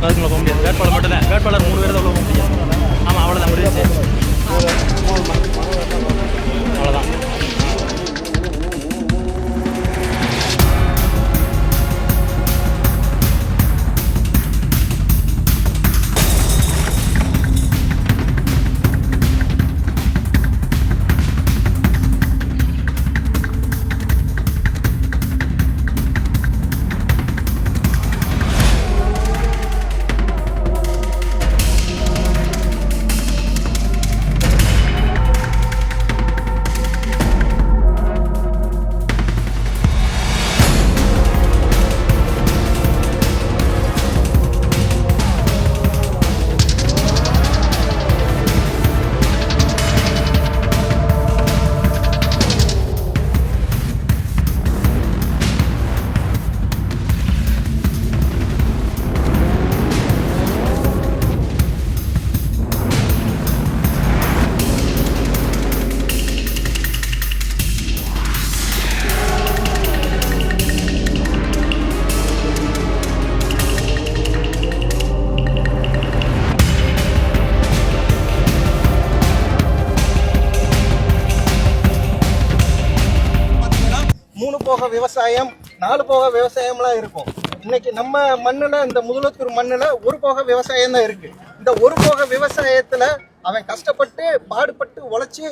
அதுக்குள்ள போக முடியாது. வேட்பாளர் மட்டும் தான். வேட்பாளர் 3 பேர் தான் உள்ள போக முடியும். ஆமாம், அவ்வளோதான் முடிஞ்சிச்சு. அவ்வளோதான். போக விவசாயம் 4 போக விவசாயம்லாம் இருக்கும். இன்னைக்கு நம்ம மண்ணுல, இந்த முதலத்தூர் மண்ணுல ஒரு போக விவசாயம் தான் இருக்கு. இந்த ஒரு போக விவசாயத்துல அவன் கஷ்டப்பட்டு பாடுபட்டு உழைச்சி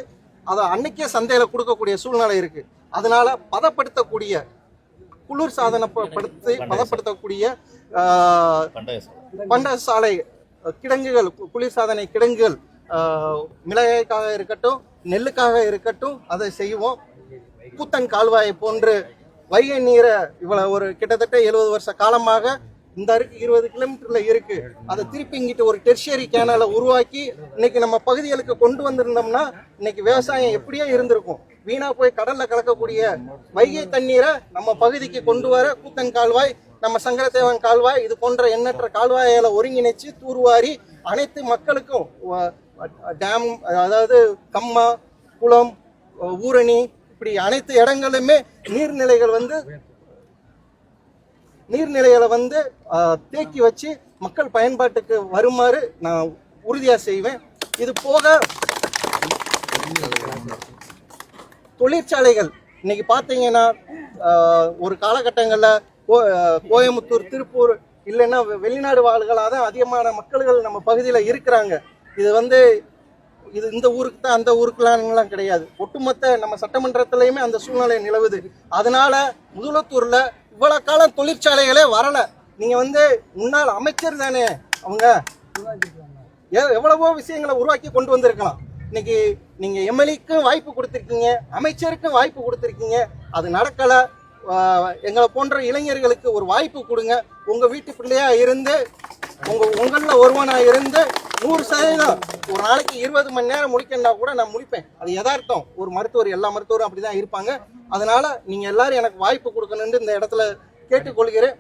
அதை அன்னைக்கே சந்தையில கொடுக்கக்கூடிய சூழ்நிலை இருக்கு. அதனால பதப்படுத்தக்கூடிய குளிர் சாதனப்படுத்தி பதப்படுத்தக்கூடிய பண்டக சாலை கிடங்குகள், குளிர்சாதனை கிடங்குகள், மிளகாய்க்காக இருக்கட்டும், நெல்லுக்காக இருக்கட்டும், அதை செய்வோம். கூத்தன் கால்வாயை போன்று வைகை நீரை இவ்வளவு ஒரு கிட்டத்தட்ட 70 வருஷ காலமாக இந்த அருக்கு 20 கிலோமீட்டர்ல இருக்கு. அதை திருப்பி இங்கிட்டு ஒரு டெர்ஷியரி கேனலை உருவாக்கி இன்னைக்கு நம்ம பகுதிகளுக்கு கொண்டு வந்திருந்தோம்னா இன்னைக்கு விவசாயம் எப்படியே இருந்திருக்கும். வீணா போய் கடல்ல கலக்கக்கூடிய வைகை தண்ணீரை நம்ம பகுதிக்கு கொண்டு வர கூத்தன் கால்வாய், நம்ம சங்கரதேவன் கால்வாய், இது போன்ற எண்ணற்ற கால்வாயால ஒருங்கிணைச்சு தூர்வாரி அனைத்து மக்களுக்கும் டேம், அதாவது கம்மா, குளம், ஊரணி, இப்படி அனைத்து இடங்களுமே நீர்நிலைகளை வந்து தேக்கி வச்சு மக்கள் பயன்பாட்டுக்கு வருமாறு நான் உறுதியாக செய்வேன். இது போக தொழிற்சாலைகள் இன்னைக்கு பார்த்தீங்கன்னா ஒரு காலகட்டங்களில் கோயம்புத்தூர், திருப்பூர் இல்லைன்னா வெளிநாடு வாழ்களாக தான் அதிகமான மக்கள்கள் நம்ம பகுதியில் இருக்கிறாங்க. இது வந்து இந்த ஊருக்கு தான் அந்த ஊருக்குலாம் கிடையாது. ஒட்டுமொத்த நம்ம சட்டமன்றத்திலையுமே அந்த சூழ்நிலை நிலவுது. அதனால முதலத்தூர்ல இவ்வளவு காலம் தொழிற்சாலைகளே வரல. நீங்க வந்து முன்னாள் அமைச்சர் தானே, அவங்க எவ்வளவோ விஷயங்களை உருவாக்கி கொண்டு வந்திருக்கலாம். இன்னைக்கு நீங்க எம்எல்ஏக்கும் வாய்ப்பு கொடுத்துருக்கீங்க, அமைச்சருக்கும் வாய்ப்பு கொடுத்துருக்கீங்க, அது நடக்கல. எங்களை போன்ற இளைஞர்களுக்கு ஒரு வாய்ப்பு கொடுங்க. உங்க வீட்டு பிள்ளையா இருந்து, உங்கள ஒருவனா இருந்து 100% ஒரு நாளைக்கு 20 மணி நேரம் முடிக்கணும்னா கூட நான் முடிப்பேன். அது யதார்த்தம். ஒரு மருத்துவர், எல்லா மருத்துவரும் அப்படிதான் இருப்பாங்க. அதனால நீங்க எல்லாரும் எனக்கு வாய்ப்பு கொடுக்கணும்னு இந்த இடத்துல கேட்டுக்கொள்கிறேன்.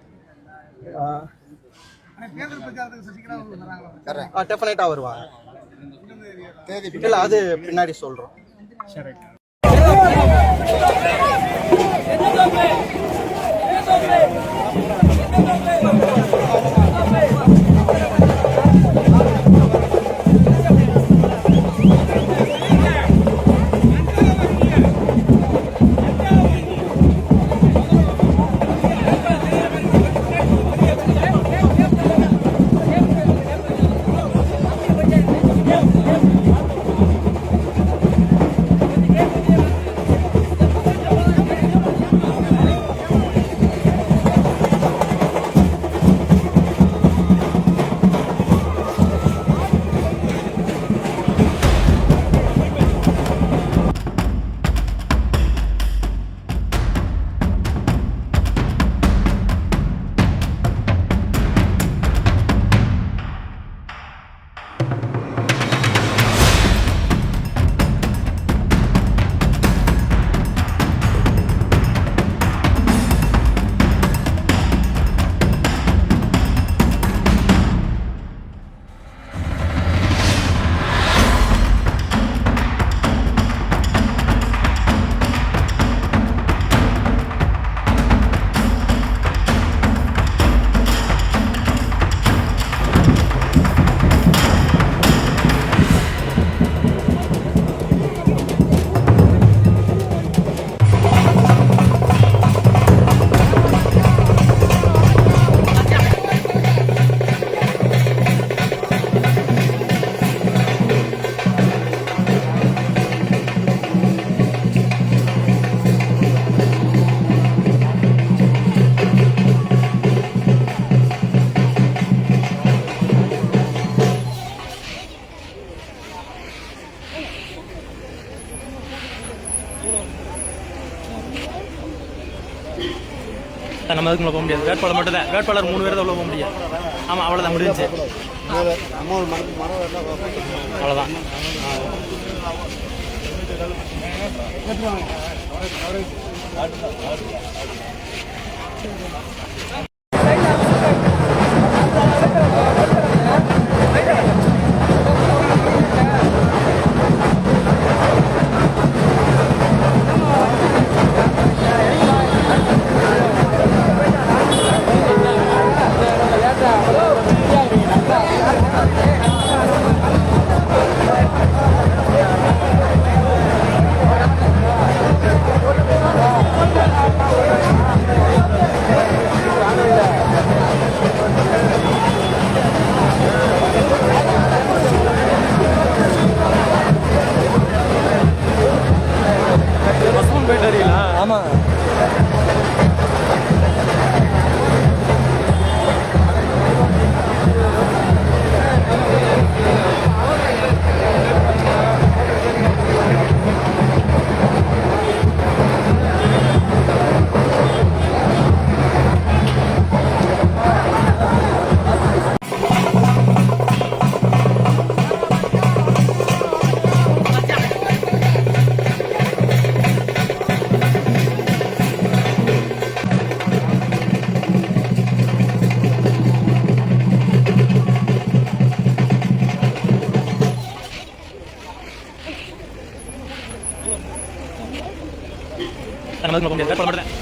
டெஃபினட்டா வருவாங்க. இல்ல, அது பின்னாடி சொல்றோம். நம்ம அதுக்குள்ள போக முடியாது. வேட்பாளர் மட்டும் தான். வேட்பாளர் 3 பேர் தான் உள்ள போக முடியும். ஆமாம், அவ்வளோதான் முடிஞ்சு. அவ்வளோதான். ஆமாம். நம்ம அதுக்குள்ள போக முடியாது. வேட்பாளர் மட்டும் தான்.